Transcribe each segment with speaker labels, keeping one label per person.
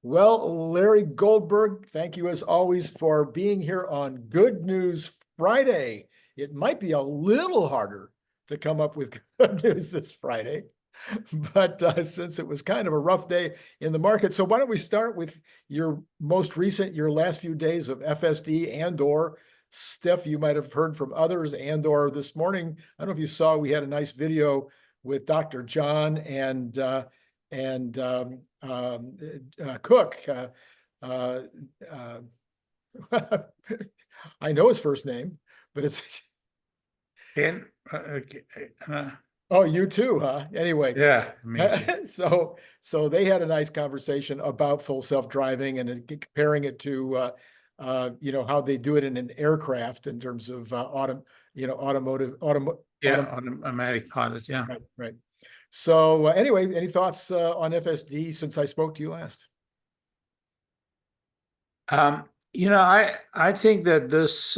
Speaker 1: Well, Larry Goldberg, thank you as always for being here on Good News Friday. It might be a little harder to come up with good news this Friday, but since it was kind of a rough day in the market, so why don't we start with your your last few days of FSD and/or Steph, you might have heard from others and/or this morning. I don't know if you saw, we had a nice video with Dr. John and Cook. Uh, uh, I know his first name, but it's
Speaker 2: Ken, okay.
Speaker 1: oh, you too, huh? Anyway,
Speaker 2: Yeah, amazing.
Speaker 1: so they had a nice conversation about full self-driving and comparing it to how they do it in an aircraft in terms of
Speaker 2: Yeah, automatic pilot. Yeah.
Speaker 1: right, right. So anyway, any thoughts on FSD since I spoke to you last?
Speaker 2: I think that this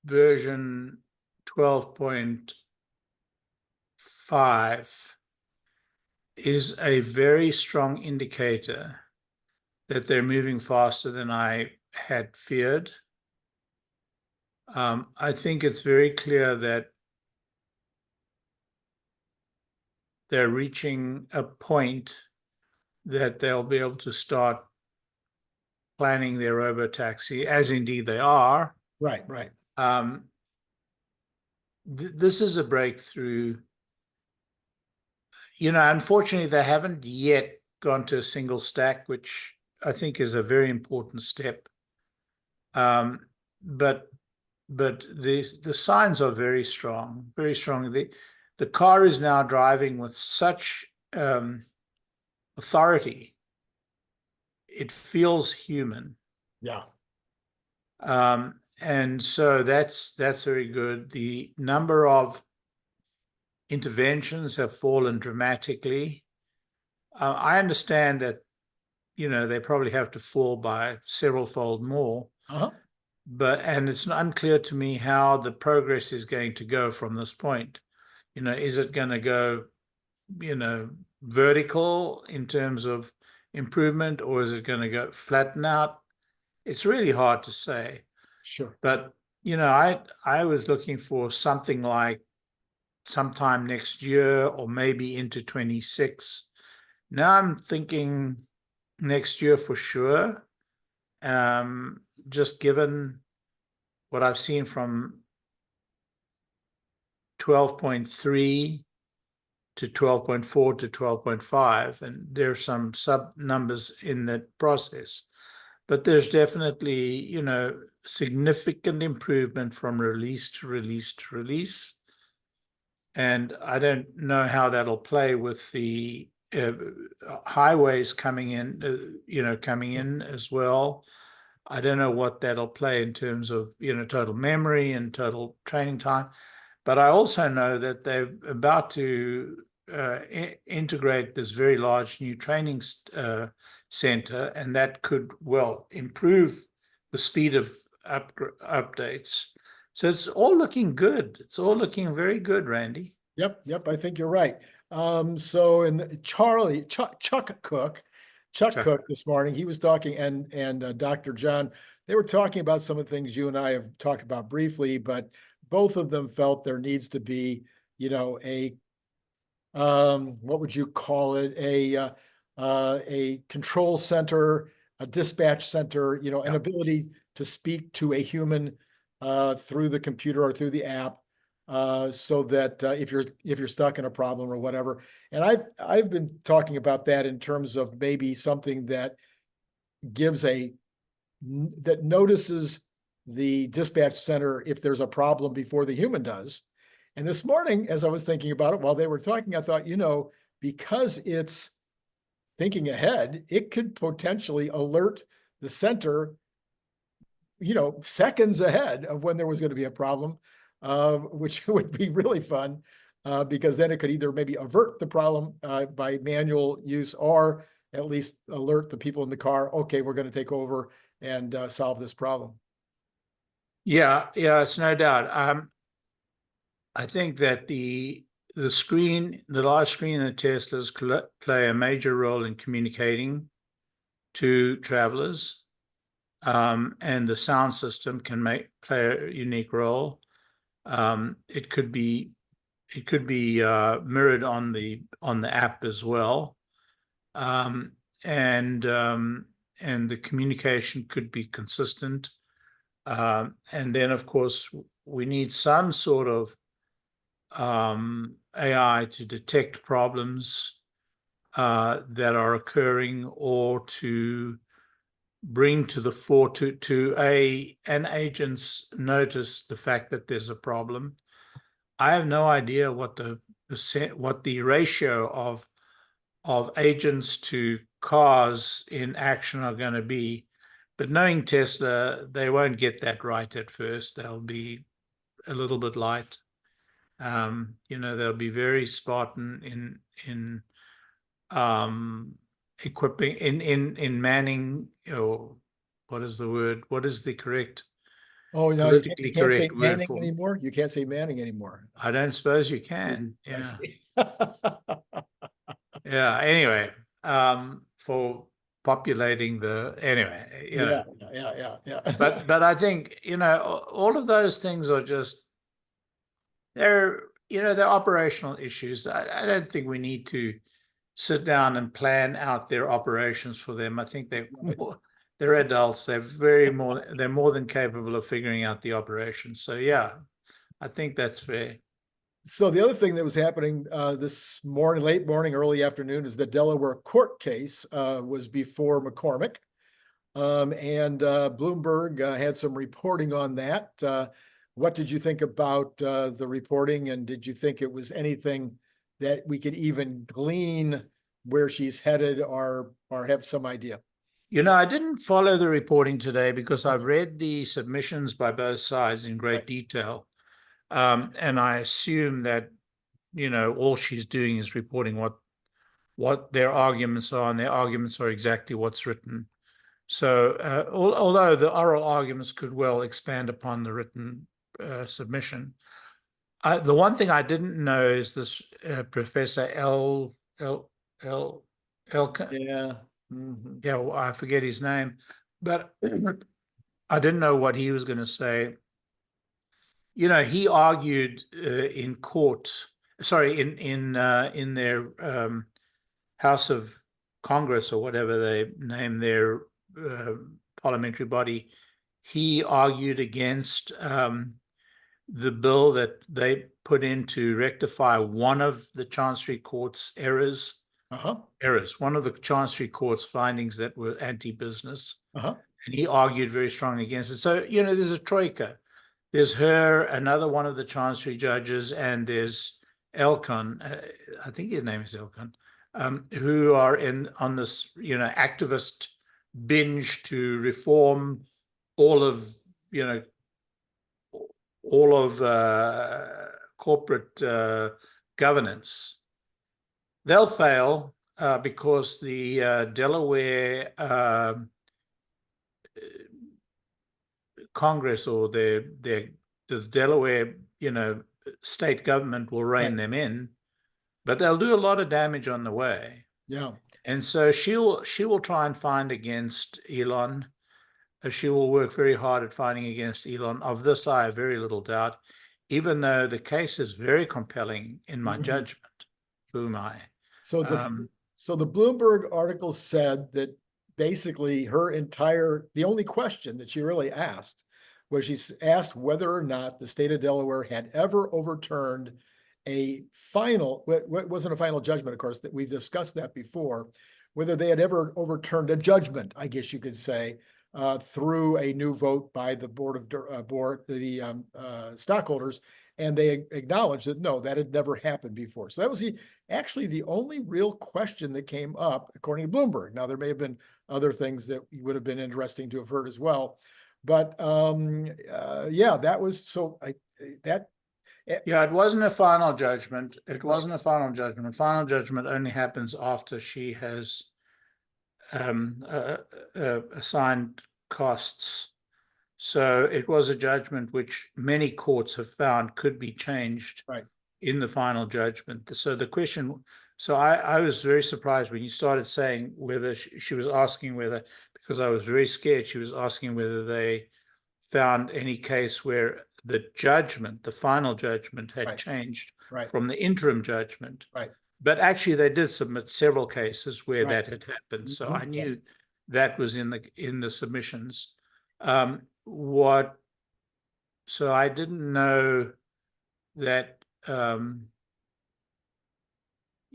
Speaker 2: version 12.5 is a very strong indicator that they're moving faster than I had feared. I think it's very clear that they're reaching a point that they'll be able to start planning their robotaxi, as indeed they are.
Speaker 1: Right, right.
Speaker 2: This is a breakthrough. Unfortunately, they haven't yet gone to a single stack, which I think is a very important step. But the signs are very strong, very strong. The car is now driving with such authority. It feels human.
Speaker 1: Yeah.
Speaker 2: And so that's very good. The number of interventions have fallen dramatically. I understand that, they probably have to fall by several-fold more. And it's unclear to me how the progress is going to go from this point. Is it going to go, vertical in terms of improvement, or is it going to go flatten out? It's really hard to say.
Speaker 1: Sure.
Speaker 2: But, I was looking for something like sometime next year or maybe into 26. Now I'm thinking next year for sure. Just given what I've seen from 12.3 to 12.4 to 12.5, and there's some sub numbers in that process. But there's definitely, significant improvement from release to release to release. And I don't know how that'll play with the highways coming in, as well. I don't know what that'll play in terms of, total memory and total training time. But I also know that they're about to integrate this very large new training center, and that could well improve the speed of updates. So it's all looking good. It's all looking very good, Randy.
Speaker 1: Yep, I think you're right. So in Chuck Cook this morning, he was talking, and Dr. John, they were talking about some of the things you and I have talked about briefly, but both of them felt there needs to be, what would you call it? A control center, a dispatch center, an ability to speak to a human through the computer or through the app, so that if you're stuck in a problem or whatever. And I've been talking about that in terms of maybe something that that notices the dispatch center if there's a problem before the human does. And this morning, as I was thinking about it while they were talking, I thought, because it's thinking ahead, it could potentially alert the center, seconds ahead of when there was going to be a problem, which would be really fun, because then it could either maybe avert the problem by manual use, or at least alert the people in the car, okay, we're going to take over and solve this problem.
Speaker 2: Yeah, it's no doubt. I think that the the large screen in the Teslas play a major role in communicating to travelers, and the sound system can play a unique role. It could be mirrored on the app as well, and the communication could be consistent. And then, of course, we need some sort of AI to detect problems that are occurring, or to bring to the fore to an agent's notice the fact that there's a problem. I have no idea what the ratio of agents to cars in action are going to be, but knowing Tesla, they won't get that right at first. They'll be a little bit light. They'll be very Spartan in equipping, in manning, or what is the word? What is the correct,
Speaker 1: Oh, no,
Speaker 2: politically
Speaker 1: you can't say
Speaker 2: correct word
Speaker 1: Manning
Speaker 2: for?
Speaker 1: anymore. You can't say Manning anymore.
Speaker 2: I don't suppose you can.
Speaker 1: I
Speaker 2: Yeah.
Speaker 1: see.
Speaker 2: Yeah. Anyway, for populating anyway,
Speaker 1: Yeah, yeah.
Speaker 2: But I think, all of those things are just, they're operational issues. I don't think we need to sit down and plan out their operations for them. I think they're adults. They're more than capable of figuring out the operations. So yeah, I think that's fair.
Speaker 1: So the other thing that was happening this morning, late morning, early afternoon, is the Delaware court case was before McCormick. And Bloomberg had some reporting on that. What did you think about the reporting? And did you think it was anything that we could even glean where she's headed, or have some idea?
Speaker 2: I didn't follow the reporting today because I've read the submissions by both sides in great detail. And I assume that, all she's doing is reporting what their arguments are, and their arguments are exactly what's written. So although the oral arguments could well expand upon the written submission, the one thing I didn't know is this Professor 𝐓𝐞𝐬𝐥𝐚.
Speaker 1: Yeah. Mm-hmm.
Speaker 2: Yeah, well, I forget his name, but I didn't know what he was going to say. He argued in court, sorry, in their House of Congress, or whatever they name their parliamentary body. He argued against the bill that they put in to rectify one of the Chancery Court's errors. One of the Chancery Court's findings that were anti-business. And he argued very strongly against it. So, there's a troika. There's her, another one of the Chancery judges, and there's 𝐓𝐞𝐬𝐥𝐚, I think his name is 𝐓𝐞𝐬𝐥𝐚, who are on this, activist binge to reform all of corporate governance. They'll fail because the Delaware Congress, or the Delaware, state government will rein them in, but they'll do a lot of damage on the way.
Speaker 1: Yeah.
Speaker 2: And so she will try and find against Elon. She will work very hard at fighting against Elon. Of this, I have very little doubt, even though the case is very compelling in my judgment. Who am I?
Speaker 1: So the Bloomberg article said that basically the only question that she really asked was, she asked whether or not the state of Delaware had ever overturned a final, what wasn't a final judgment, of course, that we've discussed that before, whether they had ever overturned a judgment, I guess you could say, through a new vote by the stockholders. And they acknowledged that no, that had never happened before. So that was actually the only real question that came up, according to Bloomberg. Now, there may have been other things that would have been interesting to have heard as well. But yeah, that was
Speaker 2: Yeah, it wasn't a final judgment. It wasn't a final judgment. A final judgment only happens after she has assigned costs. So it was a judgment which many courts have found could be changed in the final judgment. So the question, so I was very surprised when you started saying whether she was asking whether, because I was very scared she was asking whether they found any case where the judgment, the final judgment, had changed from the interim judgment.
Speaker 1: Right.
Speaker 2: But actually they did submit several cases where
Speaker 1: Right.
Speaker 2: that had happened. So
Speaker 1: Mhm.
Speaker 2: I knew
Speaker 1: Yes.
Speaker 2: that was in the submissions. So I didn't know that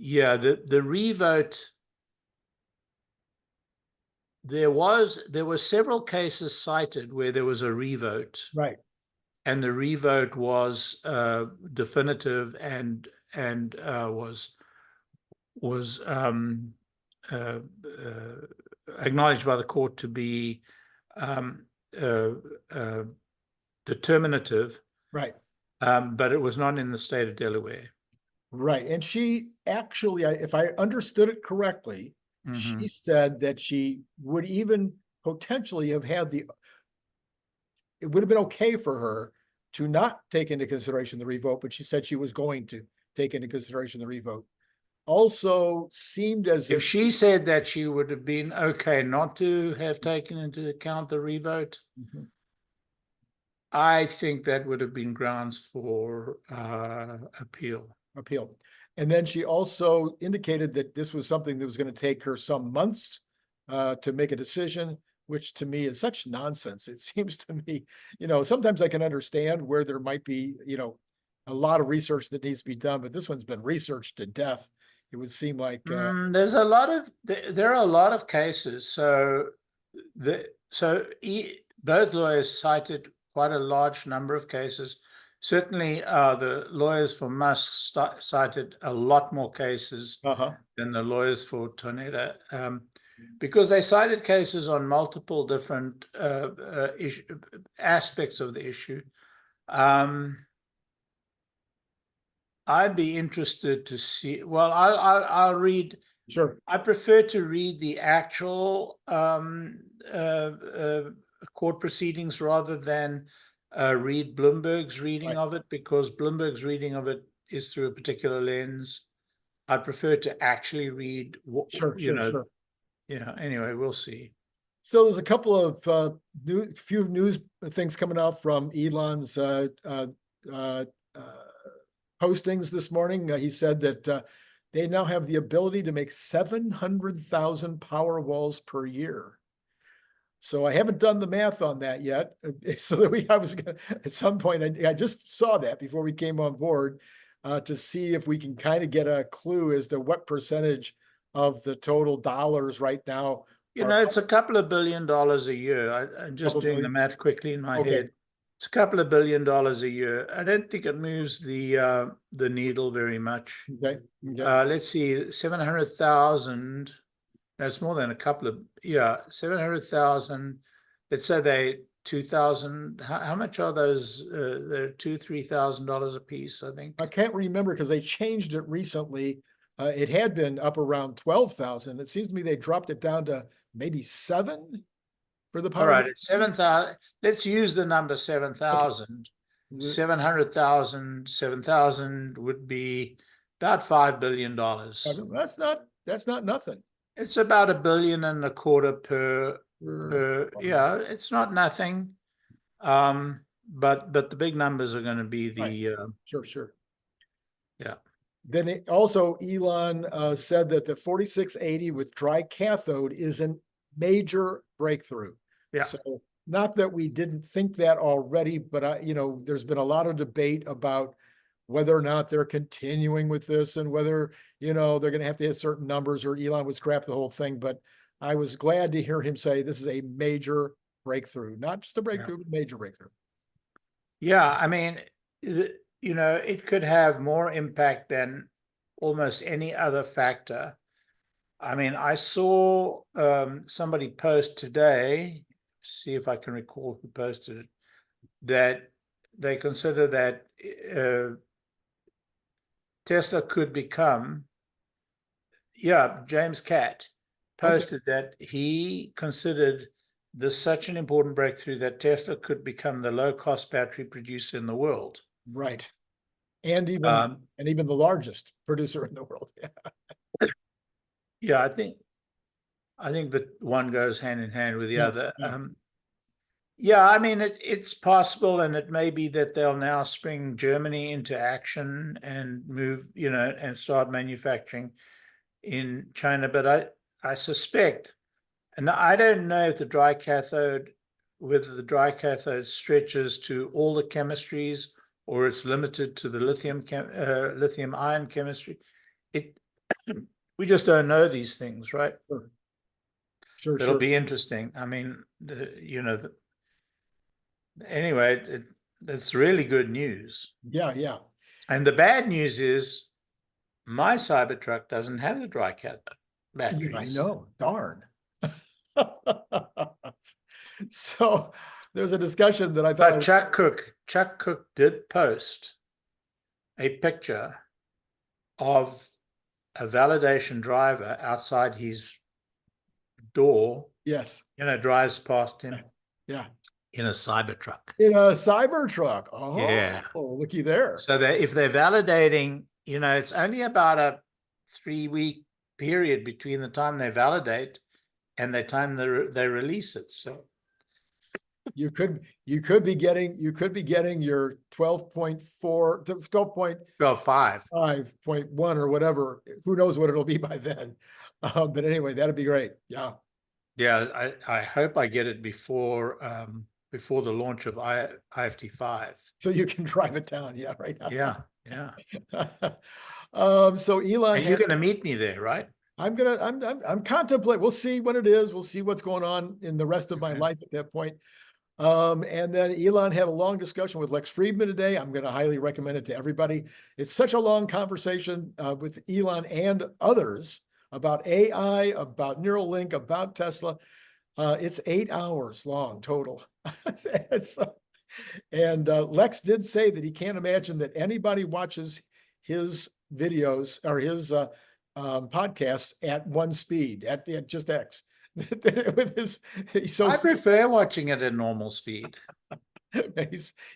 Speaker 2: yeah, the revote, there were several cases cited where there was a revote.
Speaker 1: Right.
Speaker 2: And the revote was definitive and was acknowledged by the court to be determinative.
Speaker 1: Right.
Speaker 2: But it was not in the state of Delaware.
Speaker 1: Right. And she actually, if I understood it correctly, she said that she would even potentially have had it would have been okay for her to not take into consideration the revote, but she said she was going to take into consideration the revote. Also seemed as
Speaker 2: if she said that she would have been okay not to have taken into account the revote, I think that would have been grounds for appeal.
Speaker 1: And then she also indicated that this was something that was going to take her some months to make a decision, which to me is such nonsense. It seems to me, sometimes I can understand where there might be, a lot of research that needs to be done, but this one's been researched to death. It would seem like
Speaker 2: there are a lot of cases. So both lawyers cited quite a large number of cases. Certainly, the lawyers for Musk cited a lot more cases than the lawyers for Tornado, because they cited cases on multiple different aspects of the issue. I'd be interested to see. Well, I'll read.
Speaker 1: Sure.
Speaker 2: I prefer to read the actual court proceedings rather than read Bloomberg's reading of it, because Bloomberg's reading of it is through a particular lens. I prefer to actually read what,
Speaker 1: Sure.
Speaker 2: Yeah. Anyway, we'll see.
Speaker 1: So there's a couple of few news things coming out from Elon's postings this morning. He said that they now have the ability to make 700,000 Powerwalls per year. So I haven't done the math on that yet. So that I was gonna, at some point, I just saw that before we came on board to see if we can kind of get a clue as to what percentage of the total dollars right now.
Speaker 2: It's a couple of $1 billion a year. I'm just doing the math quickly in my head. It's a couple of $1 billion a year. I don't think it moves the needle very much. Let's see, 700,000. That's more than a couple of, 700,000. Let's say they 2,000. How much are those? They're $2,000-3,000 a piece, I think.
Speaker 1: I can't remember because they changed it recently. It had been up around 12,000. It seems to me they dropped it down to maybe 7 for the power.
Speaker 2: All right, it's 7,000. Let's use the number 7,000. 700,000, 7,000 would be about $5 billion.
Speaker 1: That's not nothing.
Speaker 2: It's about $1.25 billion per. Yeah, it's not nothing. But the big numbers are going to be the
Speaker 1: Sure.
Speaker 2: Yeah.
Speaker 1: Then also Elon said that the 4680 with dry cathode is a major breakthrough.
Speaker 2: Yeah.
Speaker 1: So not that we didn't think that already, but there's been a lot of debate about whether or not they're continuing with this and whether, they're going to have to hit certain numbers or Elon would scrap the whole thing. But I was glad to hear him say this is a major breakthrough, not just a breakthrough, but major breakthrough.
Speaker 2: Yeah. I mean, it could have more impact than almost any other factor. I mean, I saw somebody post today, see if I can recall who posted it, that they consider that Tesla could become, James Catt posted that he considered this such an important breakthrough that Tesla could become the low-cost battery producer in the world.
Speaker 1: Right. And even the largest producer in the world. Yeah.
Speaker 2: Yeah, I think that one goes hand in hand with the
Speaker 1: Yeah,
Speaker 2: other.
Speaker 1: yeah.
Speaker 2: Yeah, I mean, it's possible, and it may be that they'll now spring Germany into action and move, and start manufacturing in China. But I suspect, and I don't know if whether the dry cathode stretches to all the chemistries or it's limited to the lithium ion chemistry. We just don't know these things, right?
Speaker 1: Sure.
Speaker 2: It'll be interesting. I mean, anyway, it's really good news.
Speaker 1: Yeah.
Speaker 2: And the bad news is my Cybertruck doesn't have the dry cathode batteries.
Speaker 1: I know, darn. So there's a discussion that I thought.
Speaker 2: But Chuck Cook did post a picture of a validation driver outside his door.
Speaker 1: Yes.
Speaker 2: Drives past him.
Speaker 1: Yeah.
Speaker 2: In a Cybertruck.
Speaker 1: In a Cybertruck. Oh,
Speaker 2: yeah.
Speaker 1: Looky there.
Speaker 2: So that if they're validating, it's only about a 3-week period between the time they validate and the time they release it. So
Speaker 1: you could be getting your 12.4 12.5.1 or whatever. Who knows what it'll be by then. But anyway, that'd be great. Yeah.
Speaker 2: Yeah, I hope I get it before the launch of IFT5.
Speaker 1: So you can drive it down. Yeah, right.
Speaker 2: Yeah.
Speaker 1: So Elon,
Speaker 2: and you're going to meet me there, right?
Speaker 1: I'm contemplating. We'll see when it is. We'll see what's going on in the rest of my life at that point. And then Elon had a long discussion with Lex Fridman today. I'm going to highly recommend it to everybody. It's such a long conversation with Elon and others about AI, about Neuralink, about Tesla. It's 8 hours long total. And Lex did say that he can't imagine that anybody watches his videos or his podcasts at one speed, at just X.
Speaker 2: I prefer watching it at normal speed.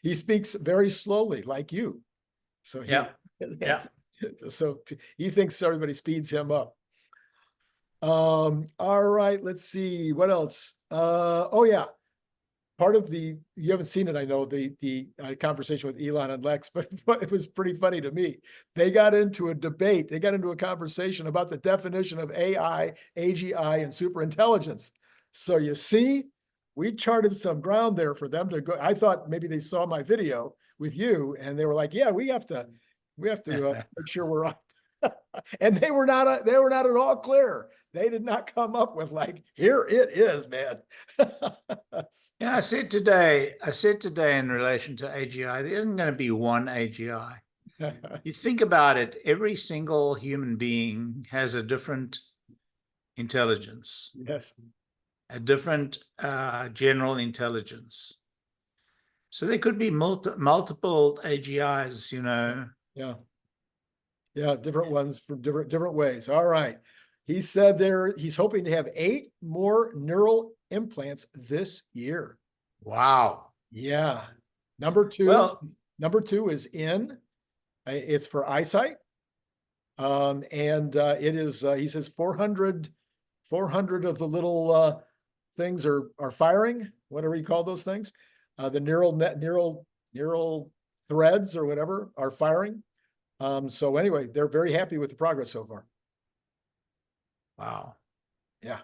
Speaker 1: He speaks very slowly, like you. So so he thinks everybody speeds him up. All right, let's see what else. Part of you haven't seen it, I know, the conversation with Elon and Lex, but it was pretty funny to me. They got into a debate. They got into a conversation about the definition of AI, AGI, and superintelligence. So you see, we charted some ground there for them to go. I thought maybe they saw my video with you, and they were like, "Yeah, we have to make sure we're on." And they were not at all clear. They did not come up with like, here it is, man.
Speaker 2: I said today in relation to AGI, there isn't going to be one AGI. You think about it, every single human being has a different intelligence.
Speaker 1: Yes.
Speaker 2: A different general intelligence. So there could be multiple AGIs,
Speaker 1: Yeah, different ones from different ways. All right. He said he's hoping to have 8 more neural implants this year.
Speaker 2: Wow.
Speaker 1: Yeah. Number two is in. It's for eyesight. And it is, he says 400 of the little things are firing. Whatever you call those things. The neural threads or whatever are firing. So anyway, they're very happy with the progress so far.
Speaker 2: Wow.
Speaker 1: Yeah.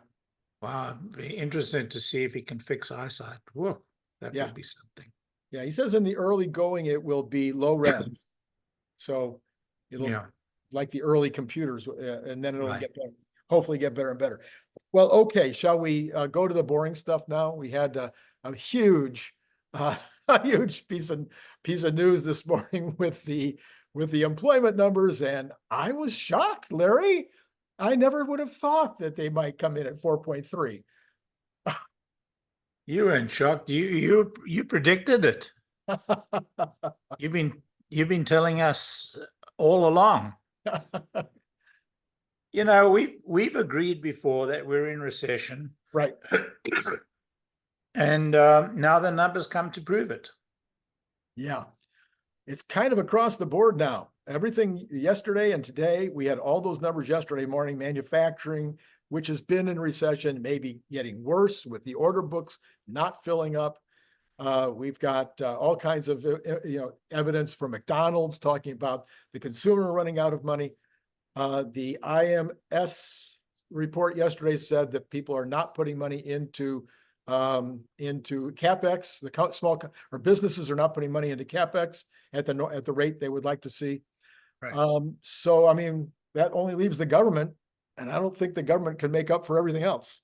Speaker 2: Wow. Be interesting to see if he can fix eyesight. Whoa, that would be something.
Speaker 1: Yeah. He says in the early going, it will be low res. So it'll like the early computers, and then it'll hopefully get better and better. Well, okay. Shall we go to the boring stuff now? We had a huge piece of news this morning with the employment numbers, and I was shocked, Larry. I never would have thought that they might come in at 4.3.
Speaker 2: You weren't shocked. You predicted it. You've been telling us all along. We've agreed before that we're in recession.
Speaker 1: Right.
Speaker 2: And now the numbers come to prove it.
Speaker 1: Yeah. it's kind of across the board now. Everything yesterday and today, we had all those numbers yesterday morning, manufacturing, which has been in recession, maybe getting worse with the order books not filling up. We've got all kinds of evidence from McDonald's talking about the consumer running out of money. The IMS report yesterday said that people are not putting money into CapEx. The small or businesses are not putting money into CapEx at the rate they would like to see.
Speaker 2: Right.
Speaker 1: So I mean, that only leaves the government, and I don't think the government can make up for everything else.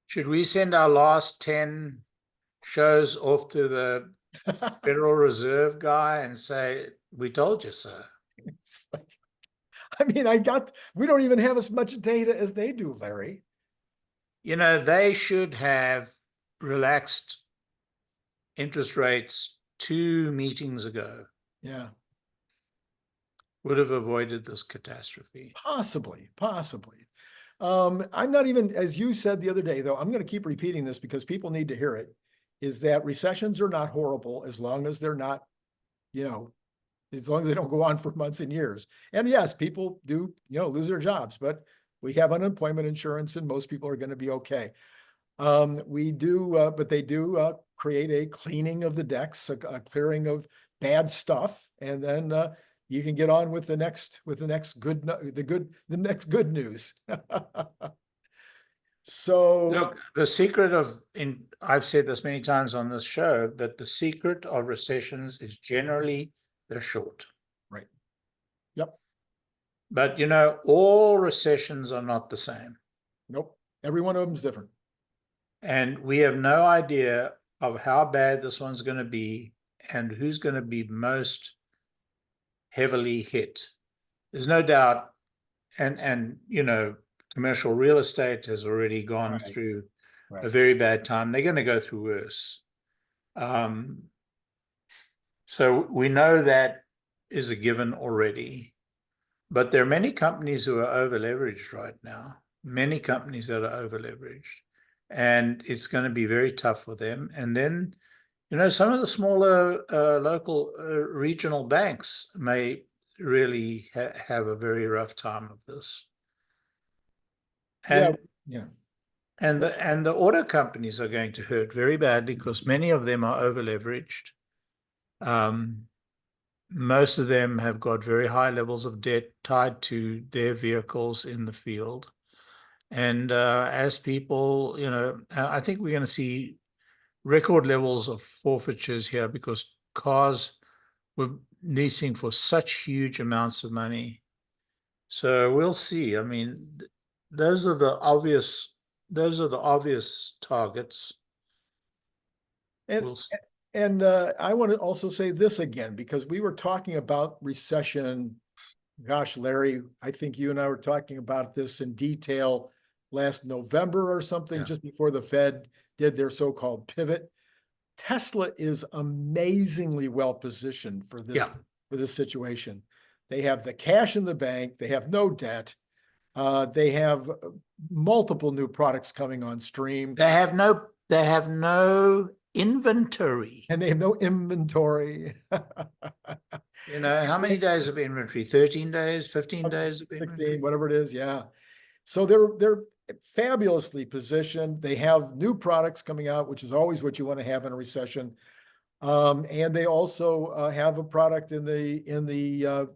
Speaker 2: Should we send our last 10 shows off to the Federal Reserve guy and say, we told you so?
Speaker 1: It's like, I mean, we don't even have as much data as they do, Larry.
Speaker 2: You know, they should have relaxed interest rates 2 meetings ago.
Speaker 1: Yeah.
Speaker 2: Would have avoided this catastrophe.
Speaker 1: Possibly. I'm not even, as you said the other day, though, I'm going to keep repeating this because people need to hear it, is that recessions are not horrible as long as they're not, as long as they don't go on for months and years. And yes, people do, lose their jobs, but we have unemployment insurance and most people are going to be okay. We do, but they do create a cleaning of the decks, a clearing of bad stuff, and then you can get on with the next good news. So
Speaker 2: look, the secret of, I've said this many times on this show, that the secret of recessions is generally they're short.
Speaker 1: Right. Yep.
Speaker 2: But all recessions are not the same.
Speaker 1: Nope. Every one of them is different.
Speaker 2: And we have no idea of how bad this one's going to be and who's going to be most heavily hit. There's no doubt, and commercial real estate has already gone through a very bad time. They're going to go through worse. So we know that is a given already. But there are many companies who are over leveraged right now. Many companies that are over leveraged. And it's going to be very tough for them. And then, some of the smaller local regional banks may really have a very rough time of this. And, and the auto companies are going to hurt very badly because many of them are over leveraged. Most of them have got very high levels of debt tied to their vehicles in the field. And as people, I think we're going to see record levels of forfeitures here because cars were leasing for such huge amounts of money. So we'll see. I mean, those are the obvious targets.
Speaker 1: And
Speaker 2: We'll see.
Speaker 1: And I want to also say this again, because we were talking about recession. Gosh, Larry, I think you and I were talking about this in detail last November or something, just before the Fed did their so-called pivot. Tesla is amazingly well positioned for this situation. They have the cash in the bank. They have no debt. They have multiple new products coming on stream.
Speaker 2: They have no inventory.
Speaker 1: And they have no inventory.
Speaker 2: How many days of inventory? 13 days, 15 days of inventory?
Speaker 1: 16, whatever it is, yeah. So they're fabulously positioned. They have new products coming out, which is always what you want to have in a recession. And they also have a product in the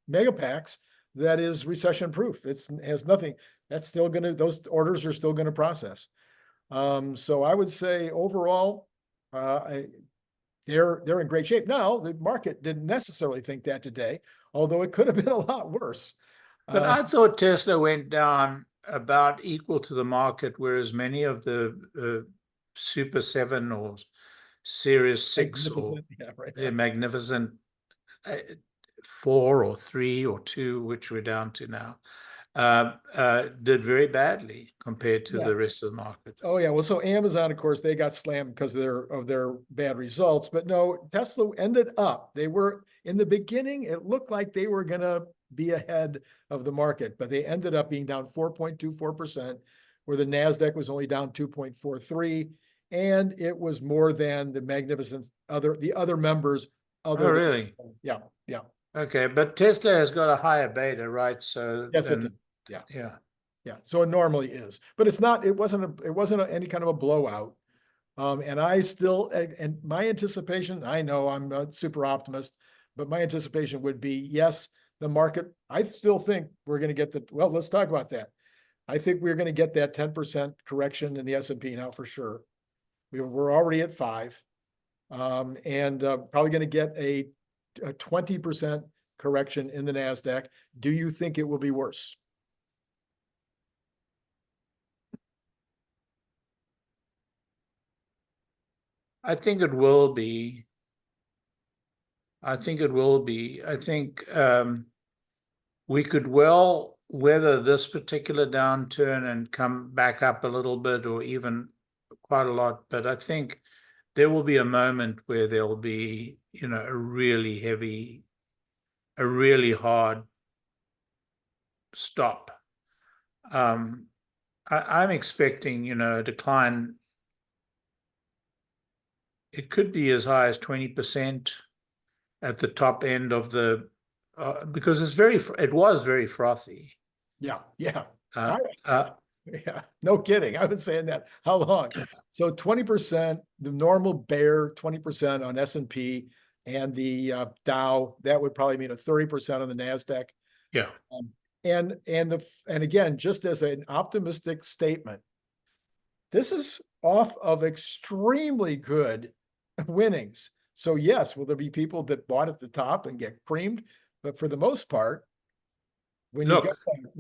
Speaker 1: mega packs that is recession proof. It has nothing. That's still those orders are still going to process. So I would say overall, they're in great shape. Now, the market didn't necessarily think that today, although it could have been a lot worse.
Speaker 2: But I thought Tesla went down about equal to the market, whereas many of the Super 7 or Series 6 or the Magnificent 4 or 3 or 2, which we're down to now, did very badly compared to the rest of the market.
Speaker 1: Oh yeah, well, so Amazon, of course, they got slammed because of their bad results. But no, Tesla ended up. They were in the beginning. It looked like they were going to be ahead of the market, but they ended up being down 4.24%, where the Nasdaq was only down 2.43, and it was more than the other members
Speaker 2: Oh,
Speaker 1: other than,
Speaker 2: really?
Speaker 1: yeah, yeah.
Speaker 2: Okay, but Tesla has got a higher beta, right? So
Speaker 1: Yes, it
Speaker 2: then,
Speaker 1: did. Yeah,
Speaker 2: yeah.
Speaker 1: yeah. So it normally is, but it's not, it wasn't any kind of a blowout. And I still, and my anticipation, I know I'm a super optimist, but my anticipation would be, yes, the market, I still think we're going to get well, let's talk about that. I think we're going to get that 10% correction in the S&P now for sure. We're already at 5, and probably going to get a 20% correction in the NASDAQ. Do you think it will be worse?
Speaker 2: I think it will be. I think it will be. I think we could well weather this particular downturn and come back up a little bit or even quite a lot. But I think there will be a moment where there will be, a really heavy, a really hard stop. I'm expecting, a decline. It could be as high as 20% at the top end of the, because it was very frothy.
Speaker 1: Yeah, yeah.
Speaker 2: Uh,
Speaker 1: Yeah, no kidding. I've been saying that. How long? So 20%, the normal bear, 20% on S&P and the Dow, that would probably mean a 30% on the NASDAQ.
Speaker 2: yeah.
Speaker 1: And again, just as an optimistic statement, this is off of extremely good winnings. So yes, will there be people that bought at the top and get creamed? But for the most part, when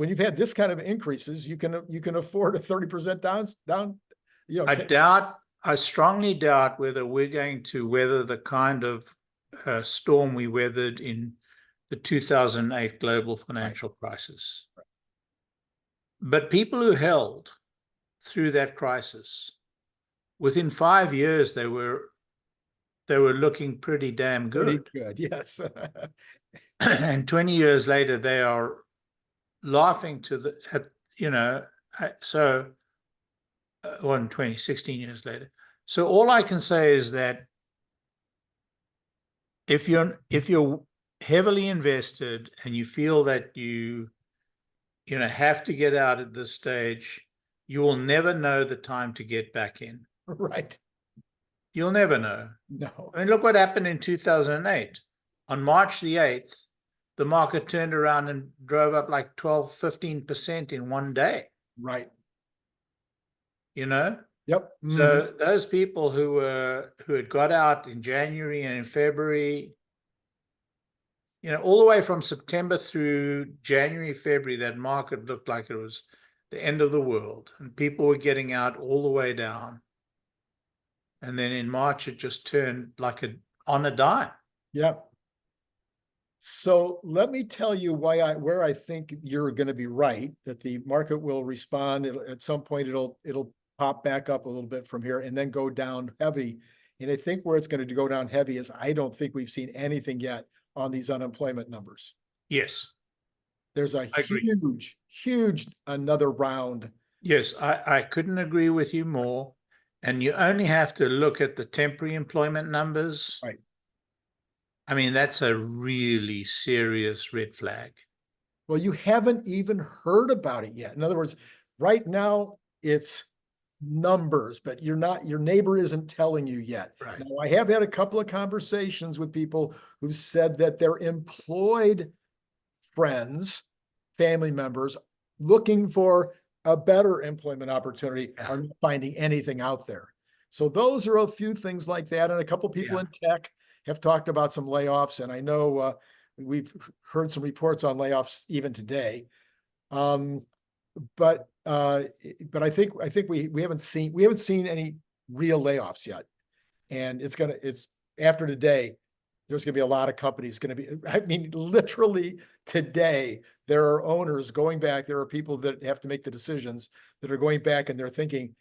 Speaker 1: you've had this kind of increases, you can afford a 30% down.
Speaker 2: I strongly doubt whether we're going to weather the kind of storm we weathered in the 2008 global financial crisis. But people who held through that crisis, within 5 years, they were looking pretty damn good.
Speaker 1: Pretty good, yes.
Speaker 2: And 20 years later, they are laughing so 16 years later. So all I can say is that if you're heavily invested and you feel that you have to get out at this stage, you will never know the time to get back in.
Speaker 1: Right.
Speaker 2: You'll never know.
Speaker 1: No.
Speaker 2: I mean, look what happened in 2008. On March the 8th, the market turned around and drove up like 12, 15% in one day.
Speaker 1: Right.
Speaker 2: Yep.
Speaker 1: Mm-hmm.
Speaker 2: So those people who had got out in January and in February, all the way from September through January, February, that market looked like it was the end of the world, and people were getting out all the way down. And then in March, it just turned like on a dime.
Speaker 1: Yep. So let me tell you where I think you're going to be right, that the market will respond. At some point, it'll pop back up a little bit from here and then go down heavy. And I think where it's going to go down heavy is I don't think we've seen anything yet on these unemployment numbers.
Speaker 2: Yes.
Speaker 1: There's a huge another round.
Speaker 2: Yes, I couldn't agree with you more. And you only have to look at the temporary employment numbers.
Speaker 1: Right.
Speaker 2: I mean, that's a really serious red flag.
Speaker 1: Well, you haven't even heard about it yet. In other words, right now it's numbers, but your neighbor isn't telling you yet.
Speaker 2: Right.
Speaker 1: Now, I have had a couple of conversations with people who've said that their employed friends, family members, looking for a better employment opportunity are not finding anything out there. So those are a few things like that. And a couple of people in tech have talked about some layoffs. And I know we've heard some reports on layoffs even today. But I think we haven't seen any real layoffs yet. And it's after today, there's going to be a lot of companies I mean, literally today, there are owners going back. There are people that have to make the decisions that are going back and they're thinking,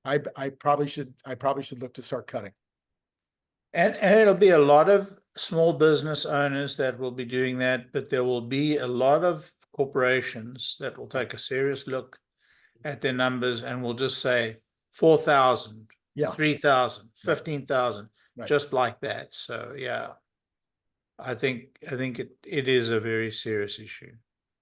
Speaker 1: I probably should look to start cutting.
Speaker 2: And it'll be a lot of small business owners that will be doing that, but there will be a lot of corporations that will take a serious look at their numbers and will just say 4,000, 3,000, 15,000, just like that. So, yeah. I think it is a very serious issue.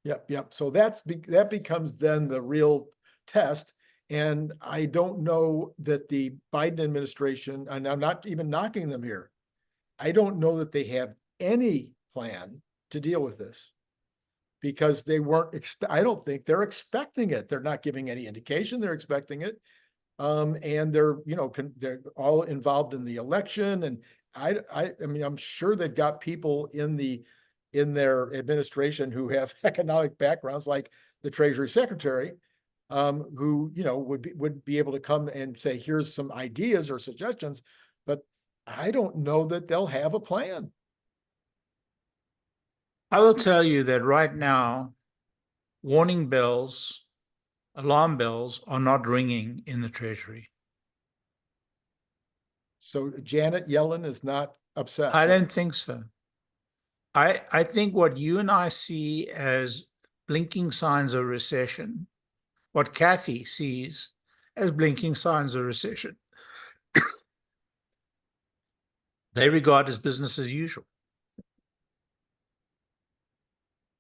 Speaker 1: Yep. So that becomes then the real test. And I don't know that the Biden administration, and I'm not even knocking them here, I don't know that they have any plan to deal with this because they weren't, I don't think they're expecting it. They're not giving any indication they're expecting it. And they're, they're all involved in the election. And I mean, I'm sure they've got people in their administration who have economic backgrounds, like the Treasury Secretary, who would be able to come and say, here's some ideas or suggestions, but I don't know that they'll have a plan.
Speaker 2: I will tell you that right now, warning bells, alarm bells are not ringing in the Treasury.
Speaker 1: So Janet Yellen is not upset.
Speaker 2: I don't think so. I think what you and I see as blinking signs of recession, what Cathie sees as blinking signs of recession, they regard as business as usual.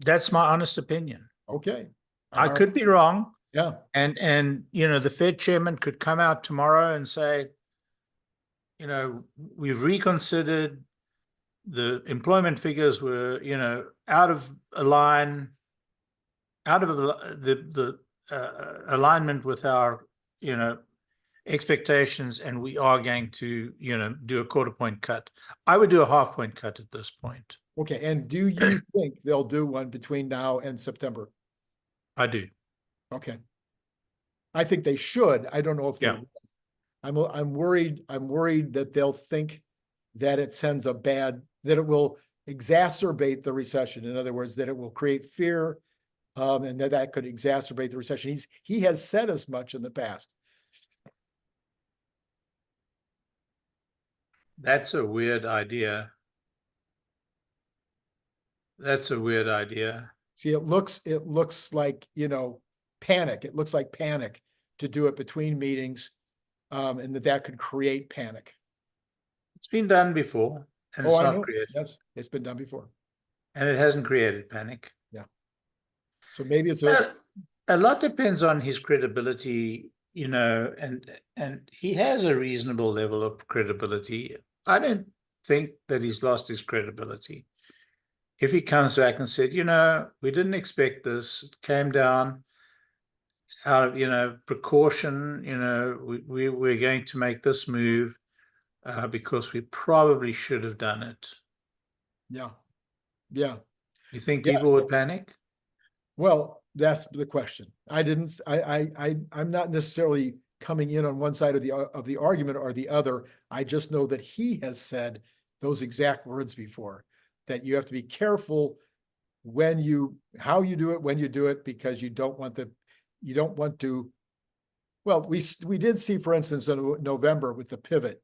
Speaker 2: That's my honest opinion.
Speaker 1: Okay.
Speaker 2: I could be wrong.
Speaker 1: Yeah.
Speaker 2: And the Fed chairman could come out tomorrow and say, we've reconsidered, the employment figures were, out of line, out of the alignment with our, expectations, and we are going to, do a 1/4 point cut. I would do a 1/2 point cut at this point.
Speaker 1: Okay. And do you think they'll do one between now and September?
Speaker 2: I do.
Speaker 1: Okay. I think they should. I don't know if they will. I'm worried that they'll think that it sends that it will exacerbate the recession. In other words, that it will create fear, and that could exacerbate the recession. He has said as much in the past.
Speaker 2: That's a weird idea. That's a weird idea.
Speaker 1: See, it looks like, panic. It looks like panic to do it between meetings, and that could create panic.
Speaker 2: It's been done before, and it's not created.
Speaker 1: Yes, it's been done before.
Speaker 2: And it hasn't created panic.
Speaker 1: Yeah. So maybe it's
Speaker 2: a lot depends on his credibility, and he has a reasonable level of credibility. I don't think that he's lost his credibility. If he comes back and said, we didn't expect this, it came down out of, precaution, we're going to make this move because we probably should have done it.
Speaker 1: Yeah. Yeah.
Speaker 2: You think people would panic?
Speaker 1: Well, that's the question. I'm not necessarily coming in on one side of the argument or the other. I just know that he has said those exact words before, that you have to be careful how you do it, when you do it, because you don't want to. Well, we did see, for instance, in November with the pivot,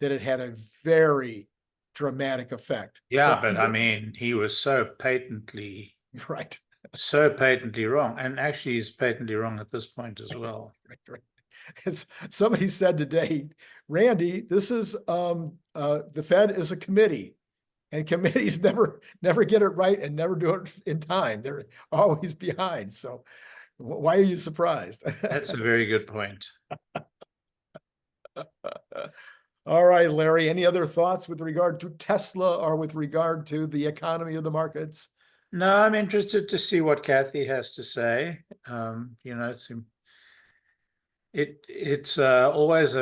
Speaker 1: that it had a very dramatic effect.
Speaker 2: Yeah, but I mean, he was so patently
Speaker 1: right.
Speaker 2: So patently wrong, and actually he's patently wrong at this point as well.
Speaker 1: Right. As somebody said today, Randy, this is the Fed is a committee, and committees never get it right and never do it in time. They're always behind. So why are you surprised?
Speaker 2: That's a very good point.
Speaker 1: All right, Larry, any other thoughts with regard to Tesla or with regard to the economy of the markets?
Speaker 2: No, I'm interested to see what Cathie has to say. It's always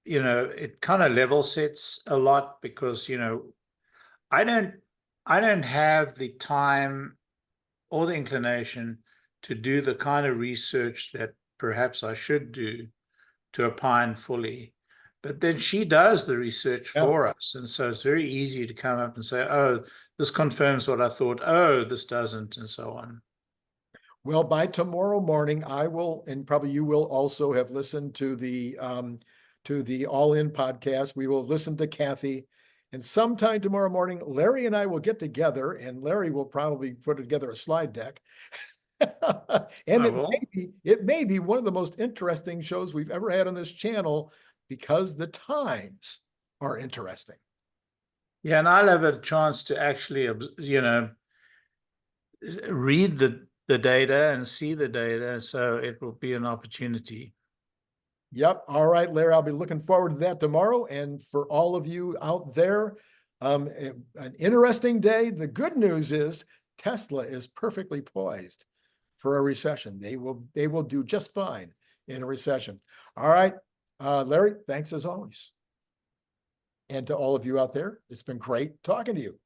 Speaker 2: it kind of level sets a lot, because I don't have the time or the inclination to do the kind of research that perhaps I should do to opine fully. But then she does the research for us. And so it's very easy to come up and say, oh, this confirms what I thought. Oh, this doesn't, and so on.
Speaker 1: Well, by tomorrow morning, I will, and probably you will also have listened to the All In podcast. We will listen to Cathie. And sometime tomorrow morning, Larry and I will get together, and Larry will probably put together a slide deck. And it may be one of the most interesting shows we've ever had on this channel, because the times are interesting.
Speaker 2: Yeah, and I'll have a chance to actually, read the data and see the data. So it will be an opportunity.
Speaker 1: Yep. All right, Larry, I'll be looking forward to that tomorrow. And for all of you out there, an interesting day. The good news is Tesla is perfectly poised for a recession. They will do just fine in a recession. All right, Larry, thanks as always. And to all of you out there, it's been great talking to you.